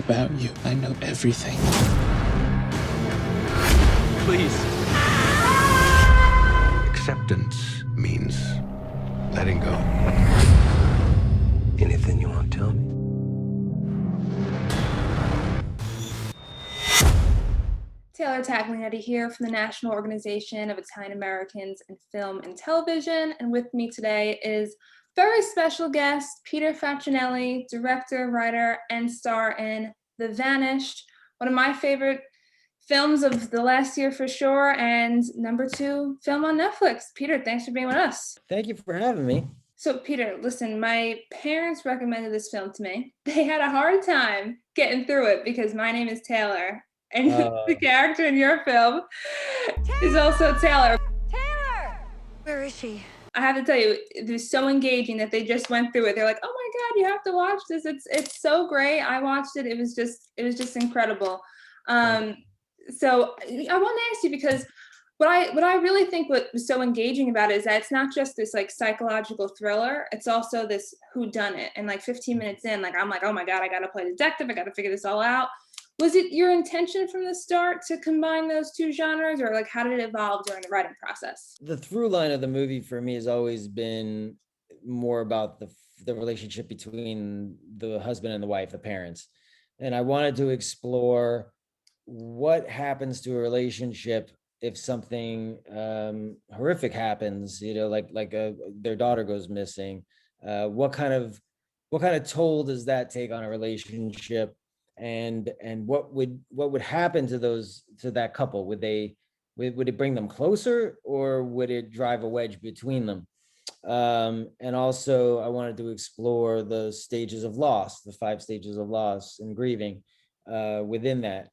about you. I know everything. Please. Acceptance means letting go. Anything you want to tell me? Taylor Taglianetti here from the National Organization of Italian Americans in Film and Television, and with me today is very special guest Peter Facinelli, director, writer, and star in The Vanished, one of my favorite films of the last year for sure, and #2 film on Netflix. Peter, thanks for being with us. Thank you for having me. So Peter, listen, my parents recommended this film to me. They had a hard time getting through it because my name is Taylor. And the character in your film is also Taylor. Taylor! Where is she? I have to tell you, it was so engaging that they just went through it. They're like, "Oh my God, you have to watch this. It's so great." I watched it. It was just incredible. So I want to ask you, because what I really think what was so engaging about it is that it's not just this like psychological thriller. It's also this whodunit. And like 15 minutes in, like I'm like, "Oh my God, I got to play detective. I got to figure this all out." Was it your intention from the start to combine those two genres, or like how did it evolve during the writing process? The through line of the movie for me has always been more about the relationship between the husband and the wife, the parents. And I wanted to explore what happens to a relationship if something horrific happens, like their daughter goes missing. What kind of toll does that take on a relationship? And what would happen to that couple? Would it bring them closer, or would it drive a wedge between them? And also I wanted to explore the stages of loss, the 5 stages of loss and grieving within that.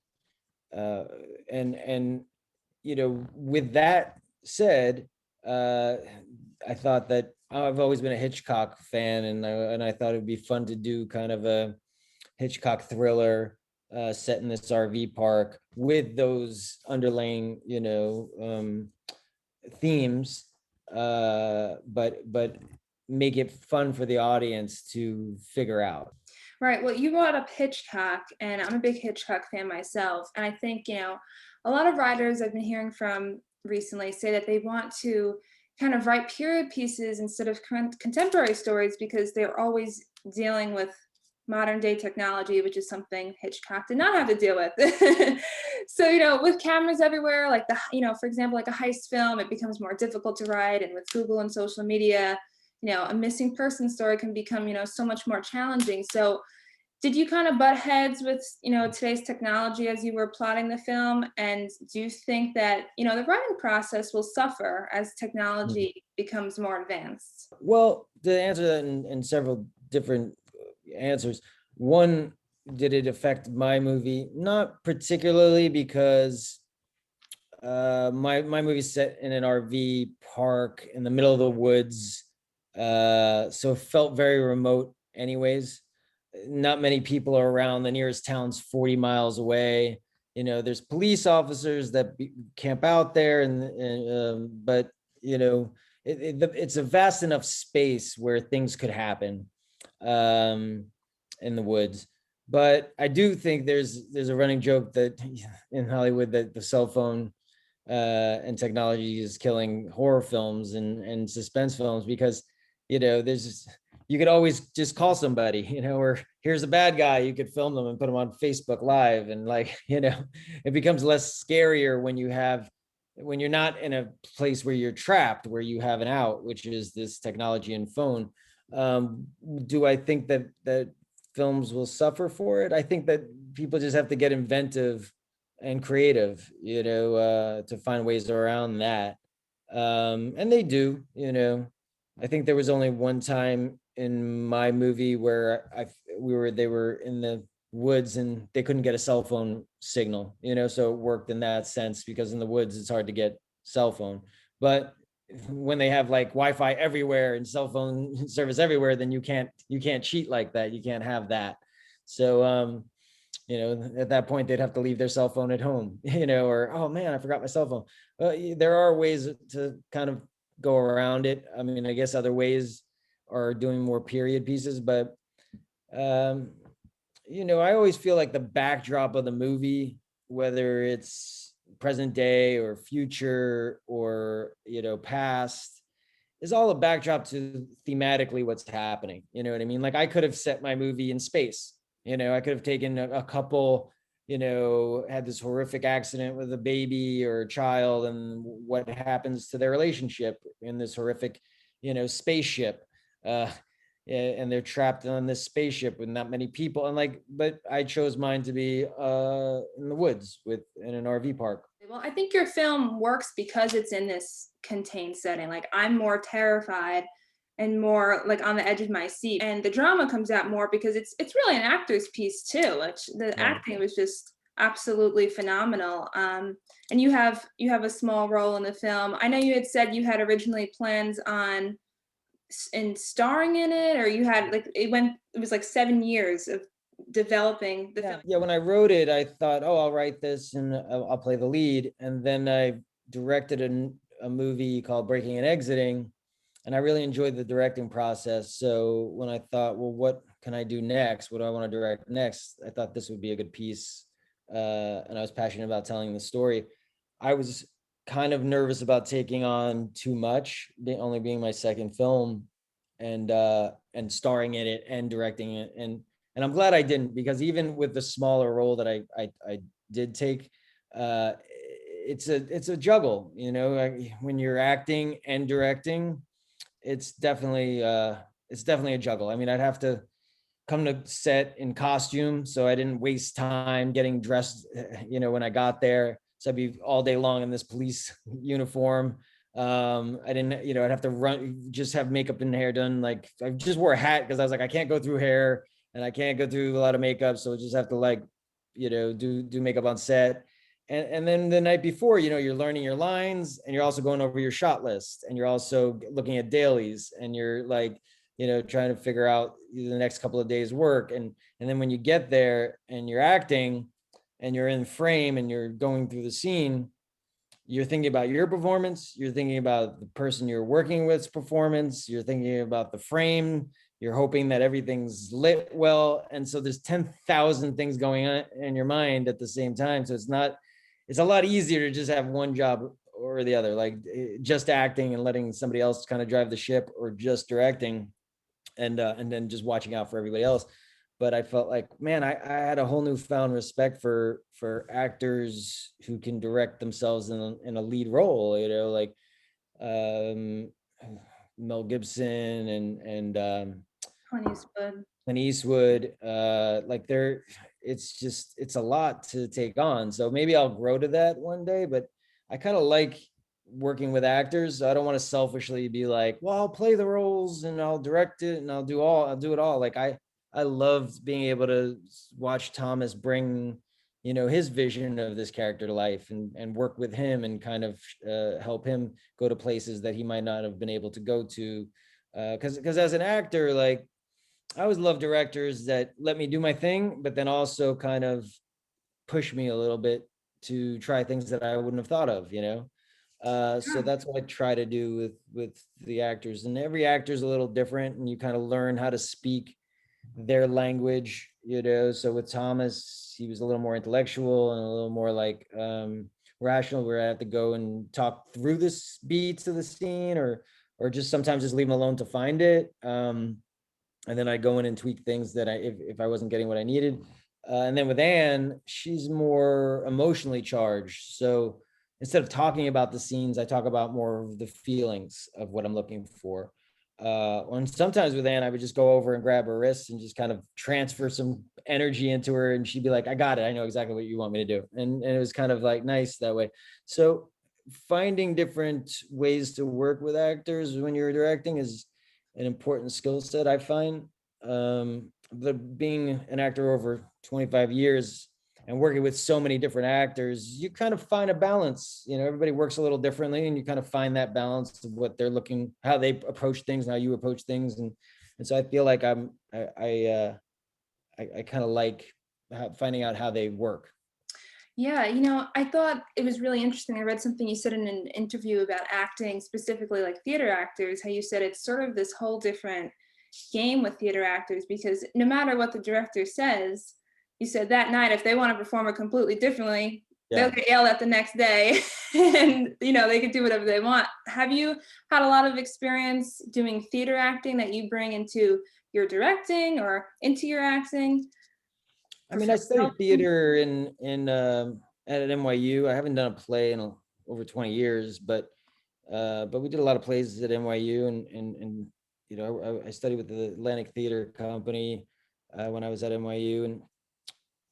And with that said, I thought that I've always been a Hitchcock fan, and I thought it'd be fun to do kind of a Hitchcock thriller set in this RV park with those underlying, themes, but make it fun for the audience to figure out. Right. Well, you brought up Hitchcock, and I'm a big Hitchcock fan myself. And I think, a lot of writers I've been hearing from recently say that they want to kind of write period pieces instead of contemporary stories because they're always dealing with modern day technology, which is something Hitchcock did not have to deal with. So, with cameras everywhere, like for example, like a heist film, it becomes more difficult to write. And with Google and social media, a missing person story can become, so much more challenging. So did you kind of butt heads with, today's technology as you were plotting the film? And do you think that, the writing process will suffer as technology becomes more advanced? Well, to answer that in several different answers. One, did it affect my movie? Not particularly, because my movie's set in an RV park in the middle of the woods, so it felt very remote anyways. Not many people are around. The nearest town's 40 miles away. There's police officers that camp out there, but it's a vast enough space where things could happen in the woods. But I do think there's a running joke that in Hollywood that the cell phone and technology is killing horror films and suspense films, because you could always just call somebody, or here's a bad guy, you could film them and put them on Facebook Live, and it becomes less scarier when you're not in a place where you're trapped, where you have an out, which is this technology and phone. Do I think that films will suffer for it? I think that people just have to get inventive and creative, to find ways around that. And they do, I think there was only one time in my movie where they were in the woods and they couldn't get a cell phone signal, so it worked in that sense, because in the woods it's hard to get cell phone. But when they have like Wi-Fi everywhere and cell phone service everywhere, then you can't cheat like that. You can't have that. So at that point they'd have to leave their cell phone at home, or, oh man, I forgot my cell phone. There are ways to kind of go around it. I mean, I guess other ways are doing more period pieces, but I always feel like the backdrop of the movie, whether it's present day or future or, past, is all a backdrop to thematically what's happening. You know what I mean? Like I could have set my movie in space. I could have taken a couple, had this horrific accident with a baby or a child, and what happens to their relationship in this horrific, spaceship. And they're trapped on this spaceship with not many people. And but I chose mine to be in the woods in an RV park. Well, I think your film works because it's in this contained setting. Like I'm more terrified and more like on the edge of my seat, and the drama comes out more because it's really an actor's piece too. Like the acting was just absolutely phenomenal. And you have a small role in the film. I know you had said you had originally plans on starring in it, or you had it was like 7 years of developing the film. Yeah, when I wrote it, I thought, oh, I'll write this and I'll play the lead. And then I directed a movie called Breaking and Exiting, and I really enjoyed the directing process. So when I thought, well, what can I do next? What do I want to direct next? I thought this would be a good piece. And I was passionate about telling the story. I was kind of nervous about taking on too much, only being my second film, and starring in it and directing it. And I'm glad I didn't, because even with the smaller role that I did take, it's a juggle, when you're acting and directing, it's definitely a juggle. I mean, I'd have to come to set in costume, so I didn't waste time getting dressed, when I got there. So I'd be all day long in this police uniform. I didn't, I'd have to just have makeup and hair done. Like I just wore a hat because I was like, I can't go through hair and I can't go through a lot of makeup. So I just have to do makeup on set. And then the night before, you're learning your lines, and you're also going over your shot list, and you're also looking at dailies, and you're trying to figure out the next couple of days work. And then when you get there and you're acting and you're in frame and you're going through the scene, you're thinking about your performance, you're thinking about the person you're working with's performance, you're thinking about the frame, you're hoping that everything's lit well. And so there's 10,000 things going on in your mind at the same time. So it's a lot easier to just have one job or the other, like just acting and letting somebody else kind of drive the ship, or just directing and then just watching out for everybody else. But I felt like, man, I had a whole newfound respect for actors who can direct themselves in a lead role, like Mel Gibson and Clint Eastwood. It's a lot to take on. So maybe I'll grow to that one day, but I kind of like working with actors. So I don't want to selfishly be like, well, I'll play the roles and I'll direct it and I'll do it all. Like I loved being able to watch Thomas bring, his vision of this character to life, and work with him and kind of help him go to places that he might not have been able to go to. Because as an actor, like I always love directors that let me do my thing, but then also kind of push me a little bit to try things that I wouldn't have thought of, So that's what I try to do with the actors, and every actor is a little different, and you kind of learn how to speak their language, So with Thomas, he was a little more intellectual and a little more rational, where I have to go and talk through this beats of the scene, or just sometimes just leave him alone to find it. And then I go in and tweak things that if I wasn't getting what I needed. And then with Anne, she's more emotionally charged. So instead of talking about the scenes, I talk about more of the feelings of what I'm looking for. And sometimes with Anne, I would just go over and grab her wrists and just kind of transfer some energy into her, and she'd be like, I got it. I know exactly what you want me to do. And it was kind of like nice that way. So finding different ways to work with actors when you're directing is an important skill set, I find. But being an actor over 25 years and working with so many different actors, you kind of find a balance. Everybody works a little differently, and you kind of find that balance of what they're looking, how they approach things, and how you approach things. And so I feel like I kind of like finding out how they work. Yeah, I thought it was really interesting. I read something you said in an interview about acting, specifically like theater actors, how you said it's sort of this whole different game with theater actors, because no matter what the director says, you said that night, if they want to perform it completely differently, Yeah. they'll get yelled at the next day, and they could do whatever they want. Have you had a lot of experience doing theater acting that you bring into your directing or into your acting? I mean, I studied theater at NYU. I haven't done a play in over 20 years, but we did a lot of plays at NYU, and I studied with the Atlantic Theater Company when I was at NYU, and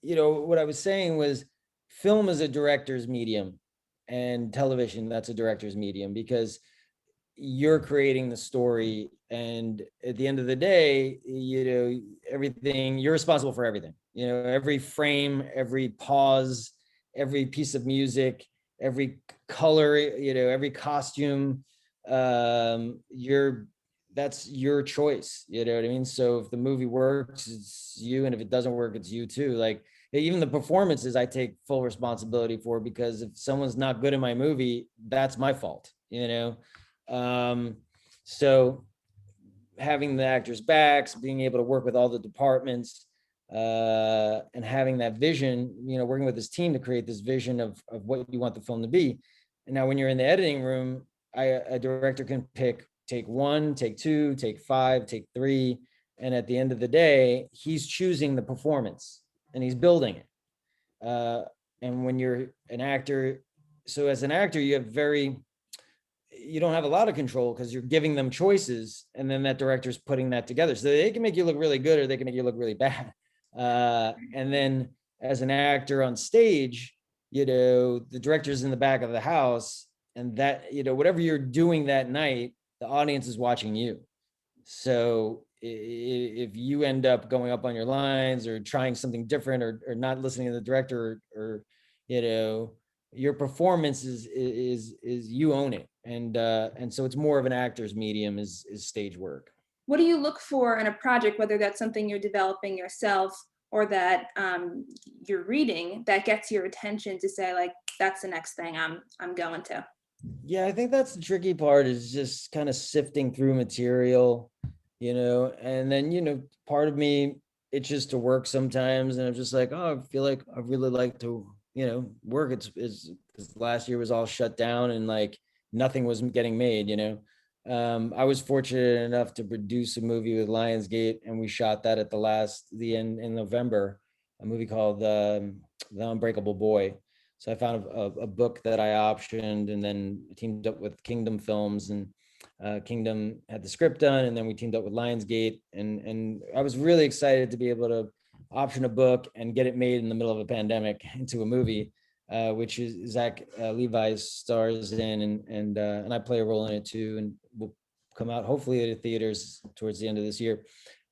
what I was saying was, film is a director's medium, and television, that's a director's medium, because you're creating the story, and at the end of the day, everything, you're responsible for everything. Every frame, every pause, every piece of music, every color, every costume, that's your choice. You know what I mean? So if the movie works, it's you, and if it doesn't work, it's you too. Like, even the performances I take full responsibility for, because if someone's not good in my movie, that's my fault. So having the actors' backs, being able to work with all the departments, and having that vision, working with this team to create this vision of what you want the film to be. And now when you're in the editing room, a director can pick take 1, take 2, take 5, take 3. And at the end of the day, he's choosing the performance and he's building it. And when you're an actor, so as an actor, you don't have a lot of control, because you're giving them choices, and then that director's putting that together. So they can make you look really good, or they can make you look really bad. And then as an actor on stage, the director's in the back of the house, and that, whatever you're doing that night, the audience is watching you. So if you end up going up on your lines, or trying something different, or not listening to the director, or your performance is you own it. And so it's more of an actor's medium is stage work. What do you look for in a project, whether that's something you're developing yourself or that you're reading, that gets your attention to say, like, that's the next thing I'm going to? Yeah, I think that's the tricky part, is just kind of sifting through material, and then, part of me, it's just to work sometimes. And I'm just like, oh, I feel like I really like to, work. It's because last year was all shut down, and like nothing was getting made, I was fortunate enough to produce a movie with Lionsgate, and we shot that at the end in November, a movie called The Unbreakable Boy. So I found a book that I optioned, and then teamed up with Kingdom Films, and Kingdom had the script done, and then we teamed up with Lionsgate, and I was really excited to be able to option a book and get it made in the middle of a pandemic into a movie, which is Zach Levi stars in, and I play a role in it too, and will come out hopefully at the theaters towards the end of this year.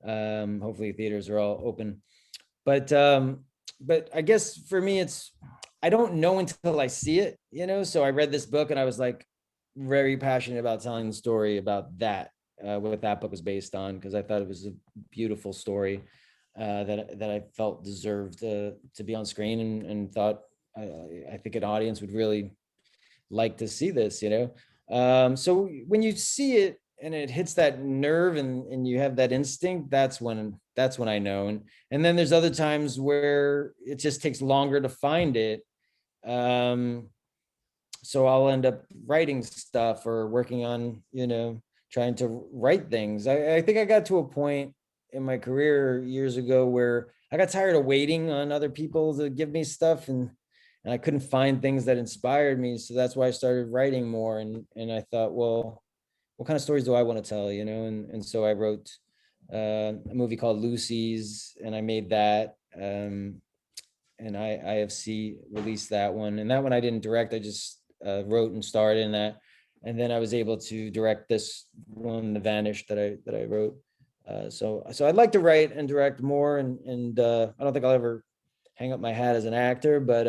Hopefully theaters are all open, but I guess for me, I don't know until I see it, so I read this book and I was like very passionate about telling the story about that, what that book was based on, because I thought it was a beautiful story that I felt deserved to be on screen, and thought I think an audience would really like to see this, so when you see it and it hits that nerve, and you have that instinct, that's when I know. And then there's other times where it just takes longer to find it. So I'll end up writing stuff, or working on, trying to write things. I think I got to a point in my career years ago where I got tired of waiting on other people to give me stuff, and I couldn't find things that inspired me. So that's why I started writing more. And I thought, well, what kind of stories do I want to tell, and so I wrote a movie called Lucy's, and I made that, and IFC released that one. And that one I didn't direct, I just wrote and starred in that. And then I was able to direct this one, The Vanished, that I wrote. So I'd like to write and direct more, and I don't think I'll ever hang up my hat as an actor, but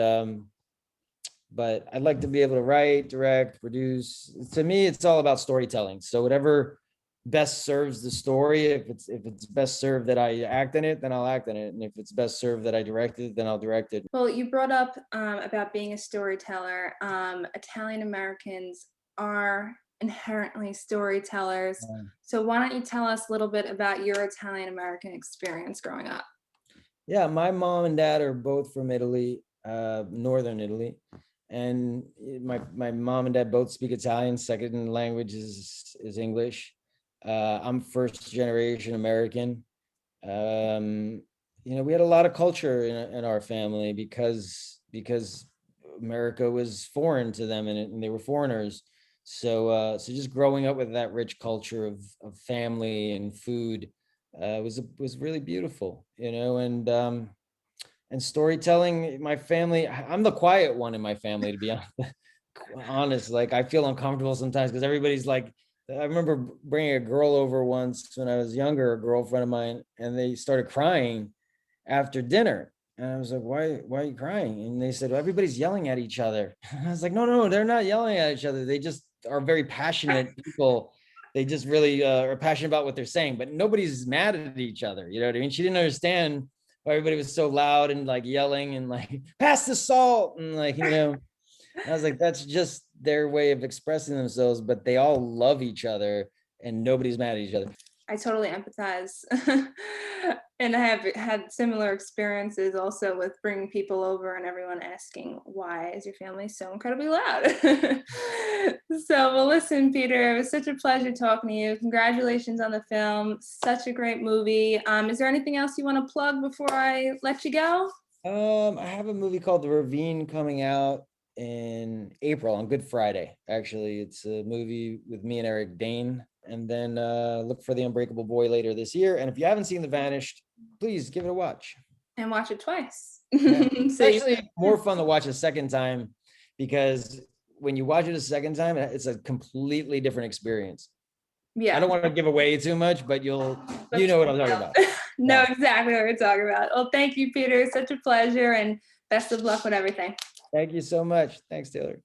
I'd like to be able to write, direct, produce. To me, it's all about storytelling. So whatever best serves the story, if it's best served that I act in it, then I'll act in it. And if it's best served that I direct it, then I'll direct it. Well, you brought up about being a storyteller. Italian Americans are inherently storytellers. So why don't you tell us a little bit about your Italian American experience growing up? Yeah, my mom and dad are both from Italy, northern Italy, and my mom and dad both speak Italian. Second language is English. I'm first generation American. Um, we had a lot of culture in our family because America was foreign to them, and they were foreigners. So just growing up with that rich culture of family and food was really beautiful, and storytelling. My family, I'm the quiet one in my family, to be honest. Like, I feel uncomfortable sometimes because everybody's like, I remember bringing a girl over once when I was younger, a girlfriend of mine, and they started crying after dinner. And I was like, why are you crying? And they said, well, everybody's yelling at each other. I was like, no, they're not yelling at each other. They just are very passionate people. They just really are passionate about what they're saying, but nobody's mad at each other. You know what I mean? She didn't understand why everybody was so loud and like yelling and like, pass the salt. And like, I was like, that's just their way of expressing themselves, but they all love each other and nobody's mad at each other. I totally empathize. And I have had similar experiences also with bringing people over and everyone asking, why is your family so incredibly loud? So, well, listen, Peter, it was such a pleasure talking to you. Congratulations on the film. Such a great movie. Is there anything else you want to plug before I let you go? I have a movie called The Ravine coming out in April on Good Friday. Actually, it's a movie with me and Eric Dane. And then look for The Unbreakable Boy later this year. And if you haven't seen The Vanished, please give it a watch. And watch it twice. Yeah. It's actually more fun to watch a second time, because when you watch it a second time, it's a completely different experience. Yeah. I don't want to give away too much, but you know what I'm talking about. No, exactly what we're talking about. Well, thank you, Peter. Such a pleasure, and best of luck with everything. Thank you so much. Thanks, Taylor.